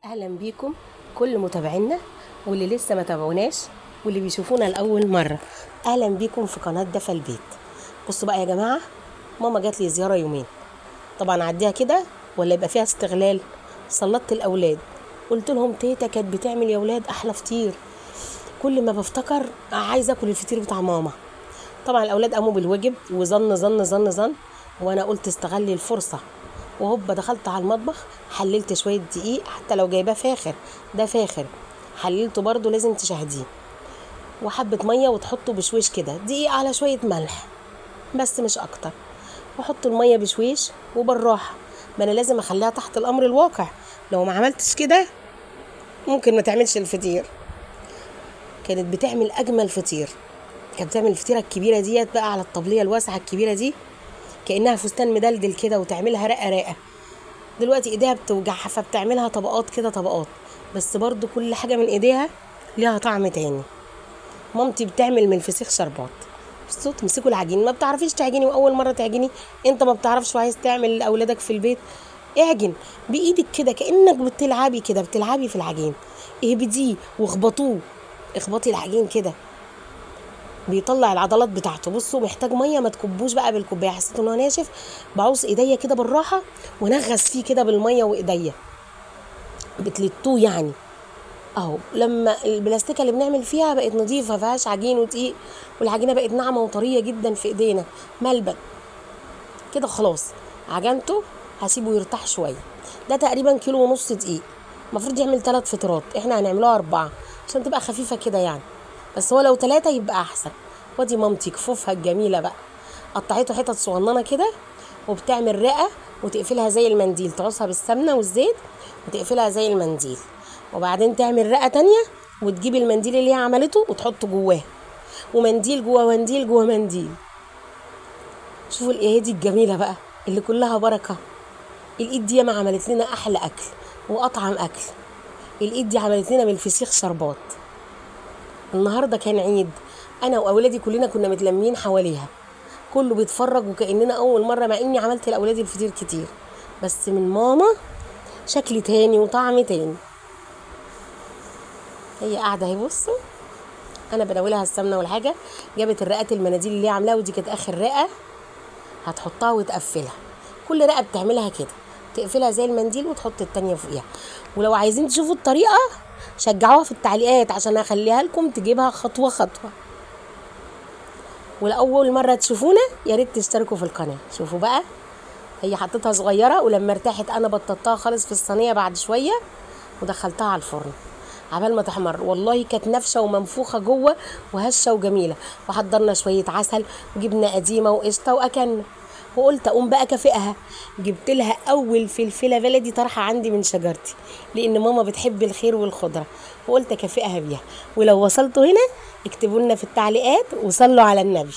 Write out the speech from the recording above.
اهلا بيكم كل متابعينا واللي لسه ما تابعوناش واللي بيشوفونا لاول مره. اهلا بيكم في قناه دفا البيت. بصوا بقى يا جماعه، ماما جات لي زياره يومين، طبعا عديها كده ولا يبقى فيها استغلال. سلطت الاولاد، قلت لهم تيتا كانت بتعمل يا اولاد احلى فطير، كل ما بفتكر عايزه اكل الفطير بتاع ماما. طبعا الاولاد قاموا بالواجب وظن ظن ظن ظن، وانا قلت استغلي الفرصه، وهوبا دخلت على المطبخ حللت شويه دقيق، حتى لو جايباه فاخر ده فاخر حللته برضو لازم تشاهديه، وحبه ميه وتحطه بشويش كده، دقيق على شويه ملح بس مش اكتر، واحط الميه بشويش وبالراحه، ما انا لازم اخليها تحت الامر الواقع، لو ما عملتش كده ممكن ما تعملش الفطير. كانت بتعمل اجمل فطير، كانت بتعمل الفطيره الكبيره ديت بقى على الطبليه الواسعه الكبيره دي، كانها فستان مدلدل كده، وتعملها رقه رقه. دلوقتي ايديها بتوجعها فبتعملها طبقات كده طبقات، بس برضو كل حاجه من ايديها ليها طعم تاني. مامتي بتعمل من الفسيخ شربات، بصوا تمسكوا العجين، ما بتعرفيش تعجني واول مره تعجني، انت ما بتعرفش وعايز تعمل لاولادك في البيت، اعجن بايدك كده كانك بتلعبي كده، بتلعبي في العجين، اهبديه واخبطوه، اخبطي العجين كده بيطلع العضلات بتاعته. بصوا محتاج ميه، ما تكبوش بقى بالكوبايه، حسيت ان هو ناشف بعوز ايديا كده بالراحه ونغص فيه كده بالميه وايديا بتلتوه يعني. اهو لما البلاستيكه اللي بنعمل فيها بقت نظيفه فيهاش عجين ودقيق، والعجينه بقت ناعمه وطريه جدا في ايدينا ملبن كده، خلاص عجنته هسيبه يرتاح شويه. ده تقريبا كيلو ونص دقيق، المفروض يعمل 3 فطيرات، احنا هنعملوها 4 عشان تبقى خفيفه كده يعني، بس هو لو 3 يبقى احسن. ودي مامتي كفوفها الجميله بقى، قطعته حتت صغننه كده، وبتعمل رقه وتقفلها زي المنديل، تعصها بالسمنه والزيت وتقفلها زي المنديل، وبعدين تعمل رقه تانية وتجيب المنديل اللي هي عملته وتحطه جواه، ومنديل جوه منديل جوه منديل. شوفوا الايادي دي الجميله بقى اللي كلها بركه. الايد دي ما عملت لنا احلى اكل واطعم اكل، الايد دي عملت لنا من الفسيخ شربات. النهارده كان عيد، انا واولادي كلنا كنا متلمين حواليها، كله بيتفرج وكاننا اول مره، مع اني عملت لاولادي الفطير كتير، بس من ماما شكل تاني وطعم تاني. هي قاعده اهي، بصوا انا بناولها السمنه والحاجه، جابت الرقات المناديل اللي هي عاملاها، ودي كانت اخر رقه هتحطها وتقفلها. كل رقه بتعملها كده، تقفلها زي المنديل وتحط التانية فوقيها. ولو عايزين تشوفوا الطريقه شجعوها في التعليقات عشان اخليها لكم تجيبها خطوه خطوه. ولأول مرة تشوفونا يا ريت تشتركوا في القناة. شوفوا بقى هي حطيتها صغيرة، ولما ارتاحت انا بططتها خالص في الصينية بعد شوية ودخلتها على الفرن عبال ما تحمر. والله كانت نافشة ومنفوخة جوه وهشة وجميلة، وحضرنا شوية عسل وجبنة قديمة وقشطة واكلنا. وقلت اقوم بقى كافئها، جبت لها اول فلفله بلدي طرحه عندي من شجرتي، لان ماما بتحب الخير والخضره، وقلت اكافئها بيها. ولو وصلتوا هنا اكتبوا لنا في التعليقات وصلوا على النبي.